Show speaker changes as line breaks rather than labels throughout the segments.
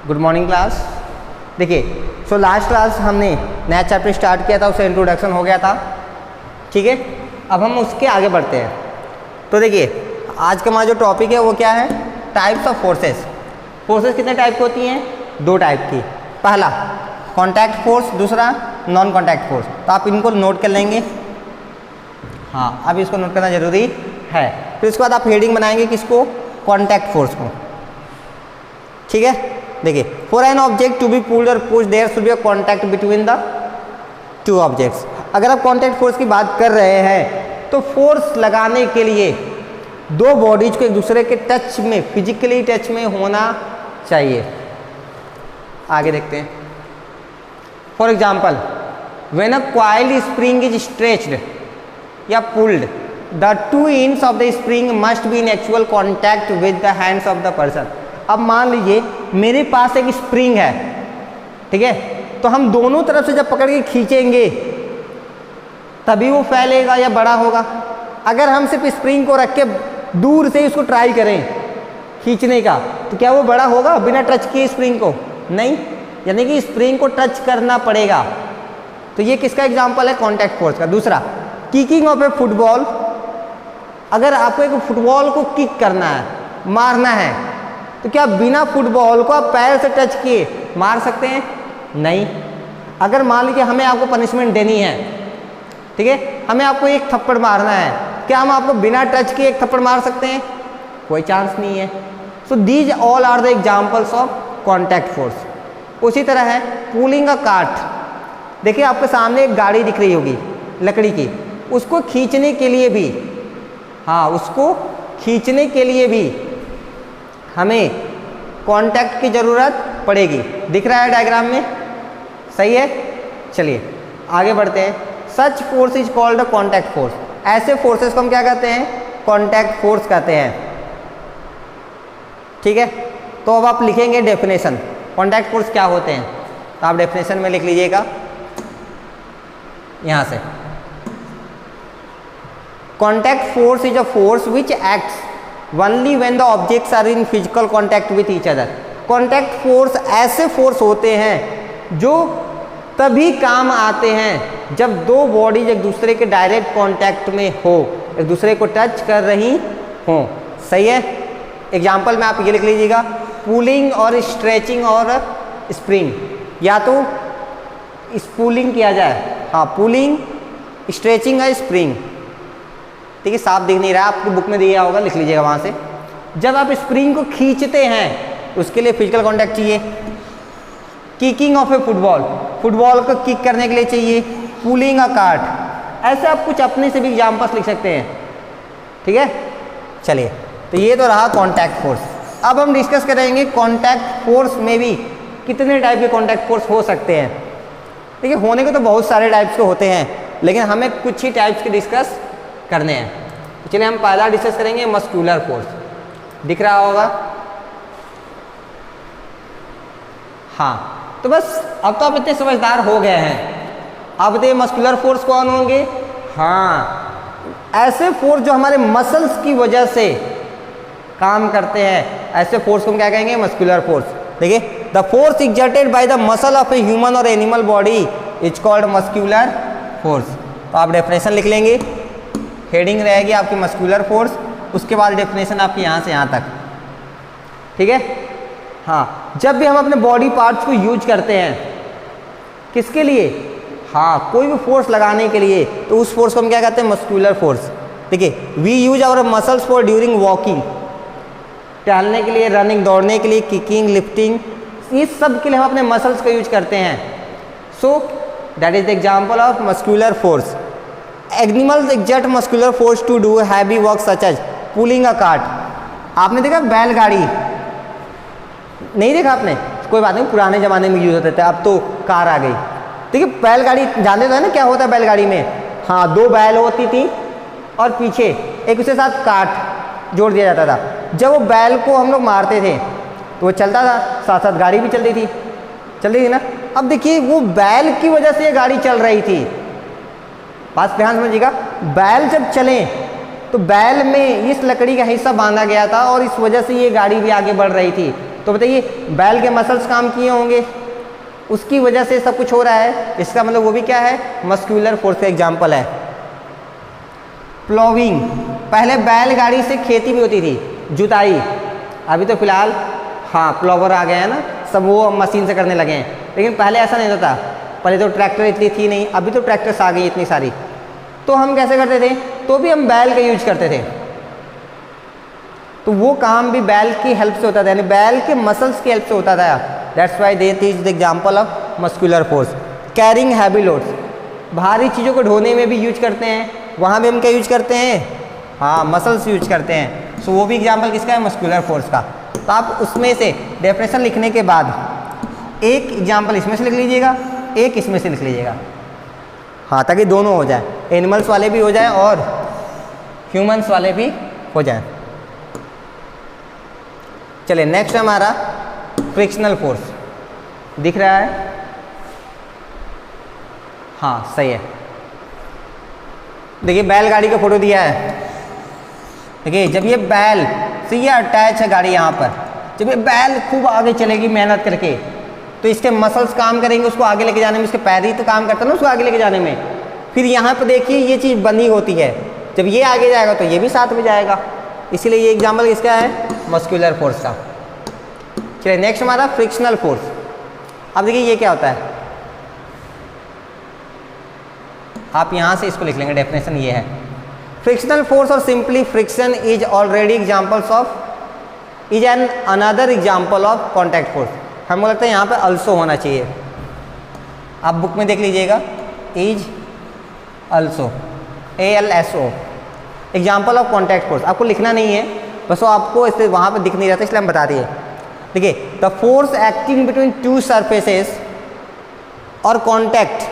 Good morning class. देखिए so last class हमने नया चैप्टर स्टार्ट किया था, उससे इंट्रोडक्शन हो गया था, ठीक है। अब हम उसके आगे बढ़ते हैं। तो देखिए आज का हमारा जो टॉपिक है वो क्या है, टाइप्स ऑफ फोर्सेस। फोर्सेस कितने टाइप की होती हैं? दो टाइप की। पहला कॉन्टैक्ट फोर्स, दूसरा नॉन कॉन्टैक्ट फोर्स। तो आप इनको नोट कर लेंगे, हाँ अब इसको नोट करना जरूरी है। फिर उसके बाद आप हेडिंग बनाएंगे किसको? कॉन्टैक्ट फोर्स को, ठीक है। देखिए for an object to be pulled और pushed there should be a contact between the two objects. अगर आप कॉन्टैक्ट फोर्स की बात कर रहे हैं तो फोर्स लगाने के लिए दो बॉडीज को एक दूसरे के टच में, फिजिकली टच में होना चाहिए। आगे देखते हैं। For example when a coil spring is stretched या pulled, the two ends of the spring must be in actual contact with the hands of the person. अब मान लीजिए मेरे पास एक स्प्रिंग है, ठीक है, तो हम दोनों तरफ से जब पकड़ के खींचेंगे तभी वो फैलेगा या बड़ा होगा। अगर हम सिर्फ स्प्रिंग को रख के दूर से उसको ट्राई करें खींचने का, तो क्या वो बड़ा होगा बिना टच किए स्प्रिंग को? नहीं, यानी कि स्प्रिंग को टच करना पड़ेगा। तो ये किसका एग्जाम्पल है? कॉन्टैक्ट फोर्स का। दूसरा किकिंग ऑफ ए फुटबॉल। अगर आपको एक फुटबॉल को किक करना है, मारना है, तो क्या बिना फुटबॉल को आप पैर से टच किए मार सकते हैं? नहीं। अगर मान लीजिए हमें आपको पनिशमेंट देनी है, ठीक है, हमें आपको एक थप्पड़ मारना है, क्या हम आपको बिना टच किए एक थप्पड़ मार सकते हैं? कोई चांस नहीं है। So these all are the examples of contact force. उसी तरह है पुलिंग अ कार्ट। देखिए आपके सामने एक गाड़ी दिख रही होगी लकड़ी की, उसको खींचने के लिए भी, हाँ उसको खींचने के लिए भी हमें कांटेक्ट की ज़रूरत पड़ेगी। दिख रहा है डायग्राम में, सही है। चलिए आगे बढ़ते हैं। Such force is called a contact force. ऐसे फोर्सेस को हम क्या कहते हैं? कॉन्टैक्ट फोर्स कहते हैं, ठीक है। तो अब आप लिखेंगे डेफिनेशन, कॉन्टैक्ट फोर्स क्या होते हैं, तो आप डेफिनेशन में लिख लीजिएगा यहाँ से। Contact force is a force which acts only when the objects are in physical contact with each other। Contact force ऐसे फोर्स होते हैं जो तभी काम आते हैं जब दो बॉडीज एक दूसरे के डायरेक्ट कांटेक्ट में हो, एक दूसरे को टच कर रही हो, सही है। एग्जांपल में आप ये लिख लीजिएगा, पुलिंग और स्ट्रेचिंग और स्प्रिंग। या तो स्पूलिंग किया जाए, हाँ पुलिंग, स्ट्रेचिंग और स्प्रिंग, ठीक है। साफ दिख नहीं रहा, आपकी बुक में दिया होगा, लिख लीजिएगा वहाँ से। जब आप स्प्रिंग को खींचते हैं उसके लिए फिजिकल कांटेक्ट चाहिए। किकिंग ऑफ ए फुटबॉल, फुटबॉल को किक करने के लिए चाहिए। Pulling a cart. ऐसे आप कुछ अपने से भी एग्जाम्पल्स लिख सकते हैं, ठीक है। चलिए तो ये तो रहा कॉन्टैक्ट फोर्स। अब हम डिस्कस करेंगे कॉन्टैक्ट फोर्स में भी कितने टाइप के कॉन्टैक्ट फोर्स हो सकते हैं। देखिए होने के तो बहुत सारे टाइप्स के होते हैं, लेकिन हमें कुछ ही टाइप्स के डिस्कस करने हैं। तो चलिए हम पहला डिस्कस करेंगे मस्कुलर फोर्स। दिख रहा होगा, हाँ। तो बस अब तो आप इतने समझदार हो गए हैं। अब बताइए मस्कुलर फोर्स कौन होंगे? हाँ ऐसे फोर्स जो हमारे मसल्स की वजह से काम करते हैं, ऐसे फोर्स को हम क्या कहेंगे? Muscular force. देखिए the force exerted by the muscle of a human और animal body is called muscular force. तो आप डेफिनेशन लिख लेंगे, हेडिंग रहेगी आपकी मस्कुलर फोर्स, उसके बाद डेफिनेशन आपकी यहाँ से यहाँ तक, ठीक है। हाँ जब भी हम अपने बॉडी पार्ट्स को यूज करते हैं, किसके लिए? हाँ कोई भी फोर्स लगाने के लिए, तो उस फोर्स को हम क्या कहते हैं? Muscular force. देखिए we use our muscles for during walking, टहलने के लिए, रनिंग दौड़ने के लिए, किकिंग, लिफ्टिंग, इस सब के लिए हम अपने मसल्स का यूज करते हैं। So that is the example of muscular force. Animals exert muscular force to do heavy work such as pulling a cart. आपने देखा बैलगाड़ी? नहीं देखा आपने? कोई बात नहीं, पुराने ज़माने में यूज होते थे, अब तो कार आ गई। देखिए बैलगाड़ी जानते तो है ना क्या होता है बैलगाड़ी में? हाँ दो बैल होती थी और पीछे एक उसके साथ काट जोड़ दिया जाता था। जब वो बैल को हम लोग मारते थे तो वो चलता था, साथ साथ गाड़ी भी चलती थी ना। अब देखिए वो बैल की वजह से ये गाड़ी चल रही थी। बात ध्यान समझिएगा, बैल जब चले तो बैल में इस लकड़ी का हिस्सा बांधा गया था और इस वजह से ये गाड़ी भी आगे बढ़ रही थी। तो बताइए बैल के मसल्स काम किए होंगे, उसकी वजह से सब कुछ हो रहा है, इसका मतलब वो भी क्या है, मस्कुलर फोर्स का एग्जाम्पल है। प्लोविंग, पहले बैलगाड़ी से खेती भी होती थी, जुताई। अभी तो फिलहाल हाँ प्लोवर आ गए हैं ना, सब वो मशीन से करने लगे हैं, लेकिन पहले ऐसा नहीं होता था। पहले तो ट्रैक्टर इतनी थी नहीं, अभी तो ट्रैक्टर्स आ गई इतनी सारी। तो हम कैसे करते थे, तो भी हम बैल का यूज करते थे। तो वो काम भी बैल की हेल्प से होता था, यानी बैल के मसल्स की हेल्प से होता था। That's why they is the example of muscular force. Carrying heavy loads, भारी चीज़ों को ढोने में भी यूज करते हैं, वहाँ भी हम क्या यूज करते हैं, हाँ मसल्स यूज करते हैं। सो वो भी एग्जाम्पल किसका है, मस्कुलर फोर्स का। तो आप उसमें से डेफिनेशन लिखने के बाद एक एग्जाम्पल इसमें से लिख लीजिएगा, एक इसमें से लिख लीजिएगा, हाँ, ताकि दोनों हो जाए, एनिमल्स वाले भी हो जाए और ह्यूमंस वाले भी हो जाए। चलिए नेक्स्ट हमारा फ्रिक्शनल फोर्स, दिख रहा है, हाँ सही है। देखिए बैलगाड़ी का फोटो दिया है, देखिए जब ये बैल से ये अटैच है गाड़ी यहाँ पर, जब ये बैल खूब आगे चलेगी मेहनत करके, तो इसके मसल्स काम करेंगे उसको आगे लेके जाने में, इसके पैर ही तो काम करता है ना उसको आगे लेके जाने में। फिर यहाँ पर देखिए ये चीज़ बंधी होती है, जब ये आगे जाएगा तो ये भी साथ में जाएगा, इसीलिए ये एग्जाम्पल किसका है, मस्कुलर फोर्स का। चलिए नेक्स्ट हमारा फ्रिक्शनल फोर्स। अब देखिए ये क्या होता है, आप यहाँ से इसको लिख लेंगे, डेफिनेशन ये है, फ्रिक्शनल फोर्स और simply friction is already examples of is an another example of contact force. हमको लगता है यहाँ पे अल्सो होना चाहिए, आप बुक में देख लीजिएगा, is also, ALSO, example of contact force. आपको लिखना नहीं है, बस वो आपको इसे वहाँ पे दिख नहीं रहता, इसलिए हम बता दिए। देखिए the force acting between two surfaces और contact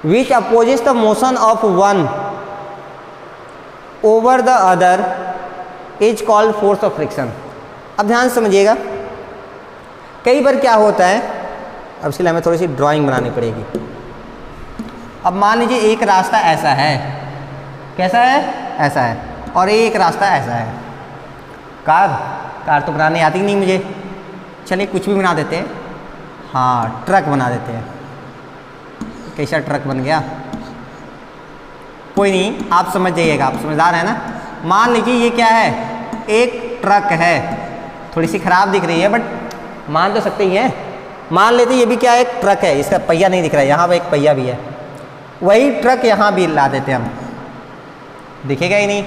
which opposes the motion of one over the other is called force of friction. अब ध्यान समझिएगा, कई बार क्या होता है, अब इसलिए हमें थोड़ी सी ड्राइंग बनानी पड़ेगी। अब मान लीजिए एक रास्ता ऐसा है, कैसा है, ऐसा है, और एक रास्ता ऐसा है। कार तो बनाने आती नहीं मुझे, चलिए कुछ भी बना देते हैं, हाँ ट्रक बना देते हैं। कैसा ट्रक बन गया, कोई नहीं, आप समझ जाइएगा, आप समझदार है ना। मान लीजिए ये क्या है, एक ट्रक है, थोड़ी सी खराब दिख रही है बट मान तो सकते ही हैं। मान लेते ये भी क्या है, एक ट्रक है, इसका पहिया नहीं दिख रहा है, यहाँ पर एक पहिया भी है, वही ट्रक यहाँ भी ला देते हैं हम, दिखेगा ही नहीं।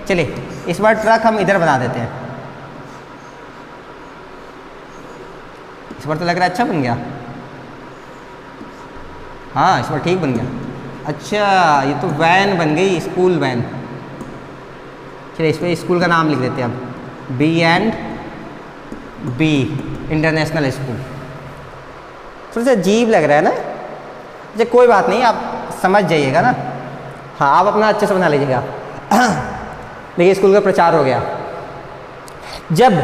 चलिए इस बार ट्रक हम इधर बना देते हैं, इस बार तो लग रहा है अच्छा बन गया, हाँ इस बार ठीक बन गया। अच्छा ये तो वैन बन गई, स्कूल वैन। चलिए इस पर स्कूल का नाम लिख देते हैं अब, B&B इंटरनेशनल स्कूल। थोड़ा सा अजीब लग रहा है ना, अच्छा कोई बात नहीं, आप समझ जाइएगा ना, हाँ आप अपना अच्छे से बना लीजिएगा। देखिए स्कूल का प्रचार हो गया, जब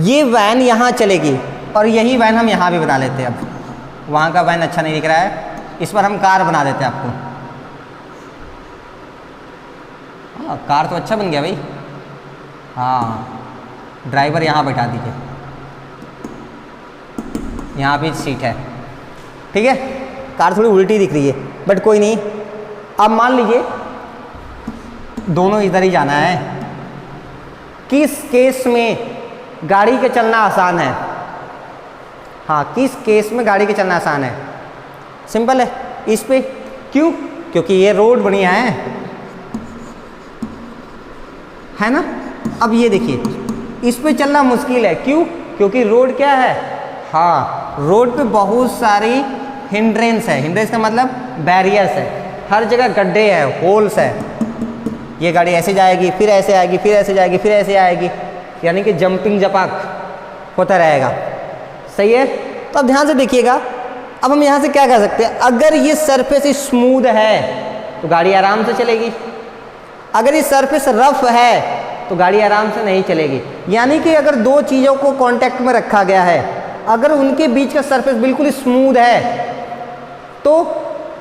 ये वैन यहाँ चलेगी और यही वैन हम यहाँ भी बना लेते हैं। अब वहाँ का वैन अच्छा नहीं दिख रहा है, इस पर हम कार बना देते हैं आपको। हाँ कार तो अच्छा बन गया भाई, हाँ ड्राइवर यहाँ बैठा दीजिए, यहाँ भी सीट है, ठीक है। कार थोड़ी उल्टी दिख रही है बट कोई नहीं। अब मान लीजिए दोनों इधर ही जाना है, किस केस में गाड़ी के चलना आसान है, हाँ किस केस में गाड़ी के चलना आसान है, सिंपल है, इस पे। क्यों, क्योंकि ये रोड बढ़िया है ना। अब ये देखिए इस पे चलना मुश्किल है, क्यों, क्योंकि रोड क्या है, हाँ रोड पे बहुत सारी हिंड्रेंस है, हिंड्रेंस का मतलब बैरियर्स है, हर जगह गड्ढे हैं, होल्स है। ये गाड़ी ऐसे जाएगी, फिर ऐसे आएगी, फिर ऐसे जाएगी, फिर ऐसे आएगी, यानी कि जंपिंग जपाक होता रहेगा, सही है। तो अब ध्यान से देखिएगा, अब हम यहाँ से क्या कर सकते हैं, अगर ये सरफेस स्मूथ है तो गाड़ी आराम से चलेगी, अगर ये सरफेस रफ है तो गाड़ी आराम से नहीं चलेगी। यानी कि अगर दो चीज़ों को कांटेक्ट में रखा गया है, अगर उनके बीच का सरफेस बिल्कुल स्मूथ है तो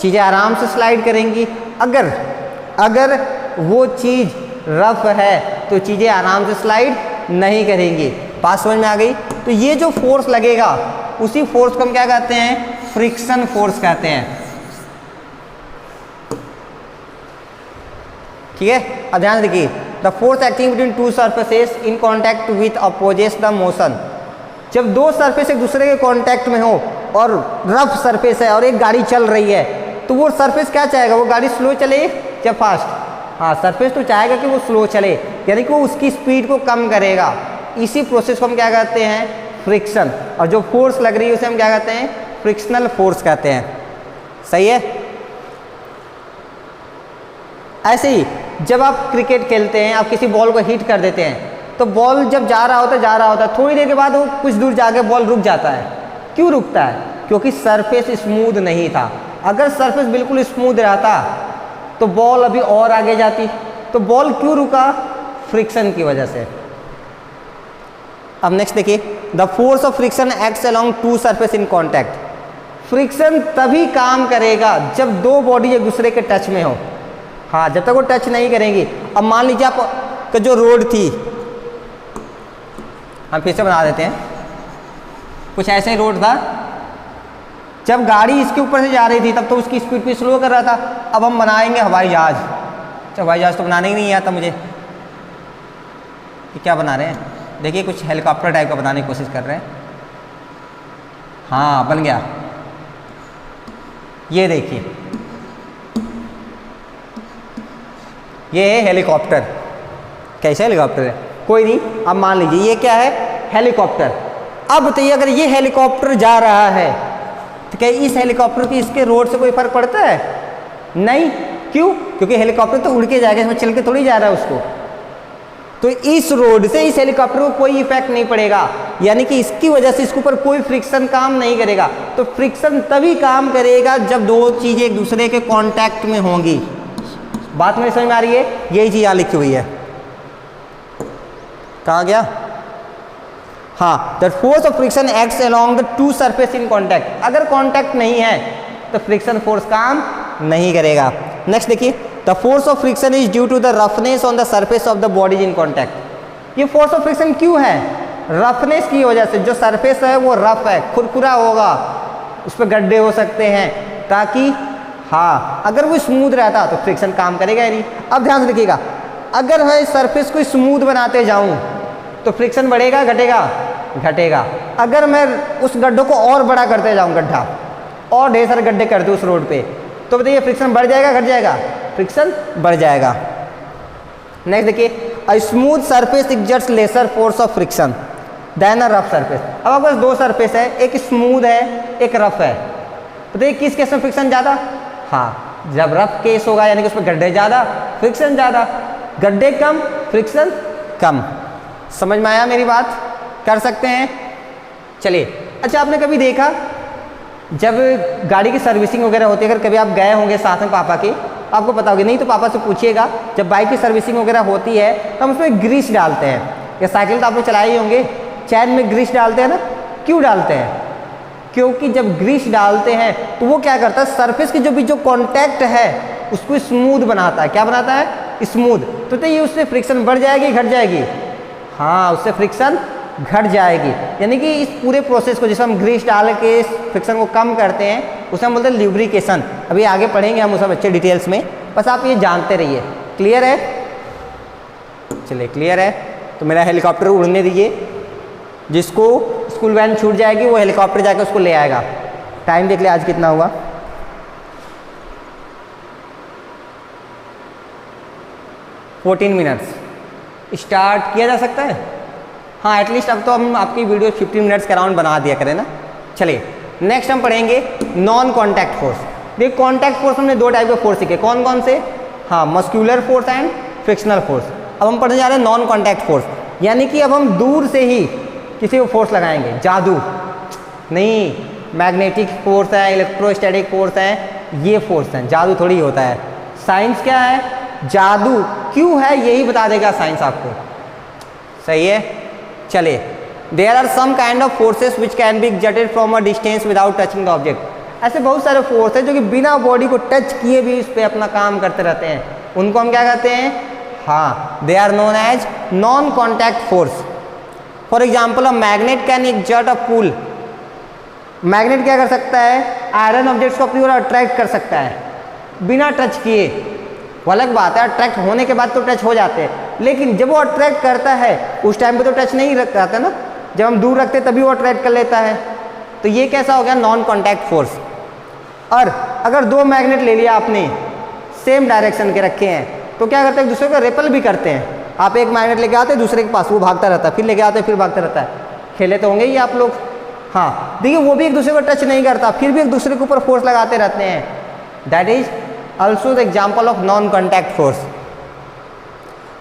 चीज़ें आराम से स्लाइड करेंगी, अगर वो चीज़ रफ है तो चीज़ें आराम से स्लाइड नहीं करेंगी। बात समझ में आ गई? तो ये जो फोर्स लगेगा उसी फोर्स को हम क्या कहते हैं? फ्रिक्शन फोर्स कहते हैं। ठीक है, अब ध्यान देखिए, the force acting between two surfaces in contact with opposes the motion. जब दो सरफेस एक दूसरे के कॉन्टैक्ट में हो और रफ सरफेस है और एक गाड़ी चल रही है, तो वो सरफेस क्या चाहेगा? वो गाड़ी स्लो चले या फास्ट? हाँ, सरफेस तो चाहेगा कि वो स्लो चले, यानी कि वो उसकी स्पीड को कम करेगा। इसी प्रोसेस को हम क्या कहते हैं? फ्रिक्शन। और जो फोर्स लग रही है उसे हम क्या कहते हैं? फ्रिक्शनल फोर्स कहते हैं। सही है? ऐसे ही जब आप क्रिकेट खेलते हैं, आप किसी बॉल को हिट कर देते हैं, तो बॉल जब जा रहा होता है, थोड़ी देर के बाद वो कुछ दूर जाके बॉल रुक जाता है। क्यों रुकता है? क्योंकि सरफेस स्मूथ नहीं था। अगर सरफेस बिल्कुल स्मूथ रहता तो बॉल अभी और आगे जाती। तो बॉल क्यों रुका? फ्रिक्शन की वजह से। अब नेक्स्ट देखिए, the force of friction acts along to surface in contact. Friction तभी काम करेगा जब दो बॉडी एक दूसरे के टच में हो। हाँ, जब तक वो टच नहीं करेंगी। अब मान लीजिए आप जो रोड थी, हम फिर से बना देते हैं, कुछ ऐसे ही रोड था, जब गाड़ी इसके ऊपर से जा रही थी तब तो उसकी स्पीड पे स्लो कर रहा था। अब हम बनाएंगे हवाई जहाज। अच्छा, हवाई जहाज तो बनाने ही नहीं आता मुझे। ये क्या बना रहे हैं? देखिए, कुछ हेलीकॉप्टर टाइप का बनाने की कोशिश कर रहे हैं। हाँ, बन गया। ये देखिए, ये है हेलीकॉप्टर। कैसे हेलीकॉप्टर है? कोई नहीं, अब मान लीजिए ये क्या है? हेलीकॉप्टर। अब बताइए, अगर ये हेलीकॉप्टर जा रहा है तो क्या इस हेलीकॉप्टर की इसके रोड से कोई फर्क पड़ता है? नहीं। क्यों? क्योंकि हेलीकॉप्टर तो उड़ के जाएगा, इसमें चल के थोड़ी जा रहा है उसको। तो इस रोड से इस हेलीकॉप्टर को कोई इफेक्ट नहीं पड़ेगा, यानी कि इसकी वजह से इसके ऊपर कोई फ्रिक्शन काम नहीं करेगा। तो फ्रिक्शन तभी काम करेगा जब दो चीजें एक दूसरे के कांटेक्ट में होंगी। बात मेरी समझ में आ रही है? यही चीज यहां लिखी हुई है। कहाँ गया? हाँ, the force of friction acts along the two surface in contact. अगर कॉन्टैक्ट नहीं है तो फ्रिक्शन फोर्स काम नहीं करेगा। नेक्स्ट देखिए, the force of friction is due to the roughness on the surface of the bodies in contact. ये force of friction क्यों है? रफनेस की वजह से। जो सरफेस है वो रफ है, खुरखुरा होगा, उस पर गड्ढे हो सकते हैं, ताकि हाँ, अगर वो स्मूथ रहता तो फ्रिक्शन काम करेगा ही नहीं। अब ध्यान से देखिएगा, अगर मैं सरफेस को स्मूथ बनाते जाऊं तो फ्रिक्शन बढ़ेगा घटेगा? घटेगा। अगर मैं उस गड्ढों को और बड़ा करते जाऊं, गड्ढा और ढेर सारे गड्ढे कर दूं उस रोड पे, तो बताइए फ्रिक्शन बढ़ जाएगा घट जाएगा? फ्रिक्शन बढ़ जाएगा। नेक्स्ट देखिए, a smooth surface exerts lesser force of friction than a rough surface. अब आपके पास दो सरफेस है, एक स्मूथ है एक रफ है, बताइए किस केस में फ्रिक्शन ज़्यादा? हाँ, जब रफ केस होगा यानी कि उसमें गड्ढे ज़्यादा, फ्रिक्शन ज़्यादा। गड्ढे कम, फ्रिक्शन कम। समझ में आया मेरी बात? कर सकते हैं? चलिए, अच्छा आपने कभी देखा जब गाड़ी की सर्विसिंग वगैरह होती है, अगर कभी आप गए होंगे साथ में पापा के, आपको पता होगा, नहीं तो पापा से पूछिएगा, जब बाइक की सर्विसिंग वगैरह होती है तो हम उसमें ग्रीस डालते हैं। या साइकिल तो आपने चलाए ही होंगे, चैन में ग्रीस डालते हैं ना। क्यों डालते हैं? क्योंकि जब ग्रीस डालते हैं तो वो क्या करता है, सरफेस की जो कॉन्टैक्ट है उसको स्मूथ बनाता है। क्या बनाता है? स्मूथ। तो ये उससे फ्रिक्शन बढ़ जाएगी घट जाएगी? हाँ, उससे फ्रिक्शन घट जाएगी। यानी कि इस पूरे प्रोसेस को, जिसे हम ग्रीस डाल के फ्रिक्शन को कम करते हैं, उसे हम बोलते हैं ल्यूब्रिकेशन। अभी आगे पढ़ेंगे हम उस सब अच्छे डिटेल्स में, बस आप ये जानते रहिए। क्लियर है? चलिए, क्लियर है तो मेरा हेलीकॉप्टर उड़ने दीजिए। जिसको स्कूल वैन छूट जाएगी वो हेलीकॉप्टर जाकर उसको ले आएगा। टाइम देख ले आज कितना हुआ। Fourteen minutes. स्टार्ट किया जा सकता है? हाँ, एटलीस्ट अब तो हम आपकी वीडियो 15 मिनट्स के अराउंड बना दिया करें ना। चलिए, नेक्स्ट हम पढ़ेंगे नॉन कॉन्टैक्ट फोर्स। देखिए, कॉन्टैक्ट फोर्स हमने दो टाइप के फोर्स सीखे। कौन कौन से? हाँ, muscular force and frictional force. अब हम पढ़ने जा रहे हैं नॉन कॉन्टैक्ट फोर्स, यानी कि अब हम दूर से ही किसी को फोर्स लगाएंगे। जादू नहीं, मैग्नेटिक फोर्स है, इलेक्ट्रोस्टैटिक फोर्स है, ये फोर्स है। जादू थोड़ी होता है। साइंस क्या है? जादू क्यों है यही बता देगा साइंस आपको। सही है? चलिए, there are some kind of forces which can be exerted from a distance without touching the object. ऐसे बहुत सारे फोर्स हैं जो कि बिना बॉडी को टच किए भी इस पे अपना काम करते रहते हैं। उनको हम क्या कहते हैं? हाँ, they are known as non contact force. For example a magnet can exert a pull. Magnet क्या कर सकता है, आयरन ऑब्जेक्ट्स को अपनी ओर अट्रैक्ट कर सकता है बिना टच किए। वो अलग बात है, अट्रैक्ट होने के बाद तो टच हो जाते हैं, लेकिन जब वो अट्रैक्ट करता है उस टाइम पे तो टच नहीं करता ना, जब हम दूर रखते तभी वो अट्रैक्ट कर लेता है। तो ये कैसा हो गया, नॉन कॉन्टैक्ट फोर्स। और अगर दो मैग्नेट ले लिया आपने, सेम डायरेक्शन के रखे हैं, तो क्या करते हैं, एक दूसरे को रिपल भी करते हैं। आप एक मैग्नेट लेके आते हैं दूसरे के पास, वो भागता रहता है, फिर लेके आते हैं फिर भागता रहता है। खेले तो होंगे ही आप लोग। हाँ देखिए, वो भी एक दूसरे को टच नहीं करता, फिर भी एक दूसरे के ऊपर फोर्स लगाते रहते हैं। That is also the example of non contact force.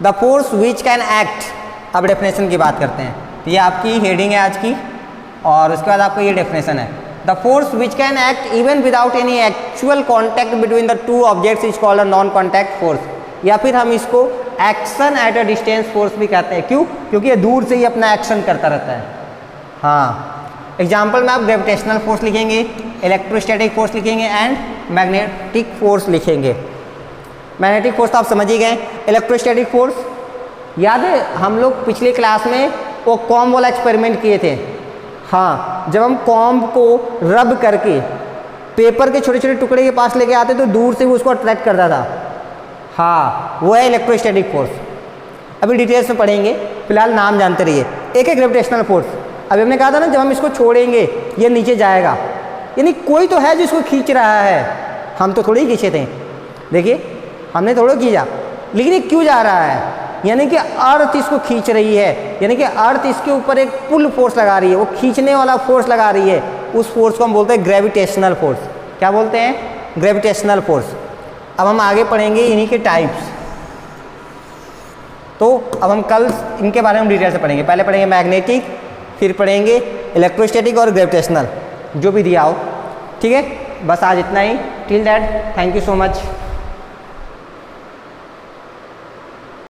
The force which can act, अब डेफिनेशन की बात करते हैं। तो ये आपकी हेडिंग है आज की, और उसके बाद आपका ये डेफिनेशन है। The force which can act even without any actual contact between the two objects is called a non contact force, या फिर हम इसको action at a distance force भी कहते हैं। क्यों? क्योंकि ये दूर से ही अपना एक्शन करता रहता है। हाँ, एग्जाम्पल में आप ग्रेविटेशनल फोर्स लिखेंगे, इलेक्ट्रोस्टैटिक फोर्स लिखेंगे एंड मैग्नेटिक फोर्स लिखेंगे। मैग्नेटिक फोर्स तो आप समझ ही गए। इलेक्ट्रोस्टैटिक फोर्स याद है, हम लोग पिछले क्लास में वो कॉम्ब वाला एक्सपेरिमेंट किए थे। हाँ, जब हम कॉम्ब को रब करके पेपर के छोटे छोटे टुकड़े के पास लेके आते तो दूर से वो उसको अट्रैक्ट करता था। हाँ, वो है इलेक्ट्रोस्टैटिक फोर्स। अभी डिटेल्स में पढ़ेंगे, फिलहाल नाम जानते रहिए। एक है ग्रेविटेशनल फोर्स। अभी हमने कहा था ना, जब हम इसको छोड़ेंगे ये नीचे जाएगा, यानी कोई तो है जो इसको खींच रहा है, हम तो थोड़ी ही खींचे थे। देखिए, हमने थोड़ा खींचा, लेकिन ये क्यों जा रहा है, यानी कि अर्थ इसको खींच रही है, यानी कि अर्थ इसके ऊपर एक पुल फोर्स लगा रही है, वो खींचने वाला फोर्स लगा रही है। उस फोर्स को हम बोलते हैं ग्रेविटेशनल फोर्स। क्या बोलते हैं? Gravitational force. अब हम आगे पढ़ेंगे इन्हीं के टाइप्स। तो अब हम कल इनके बारे में डिटेल से पढ़ेंगे। पहले पढ़ेंगे मैग्नेटिक, फिर पढ़ेंगे इलेक्ट्रोस्टैटिक और ग्रेविटेशनल, जो भी दिया हो। ठीक है, बस आज इतना ही। Till that, thank you so much.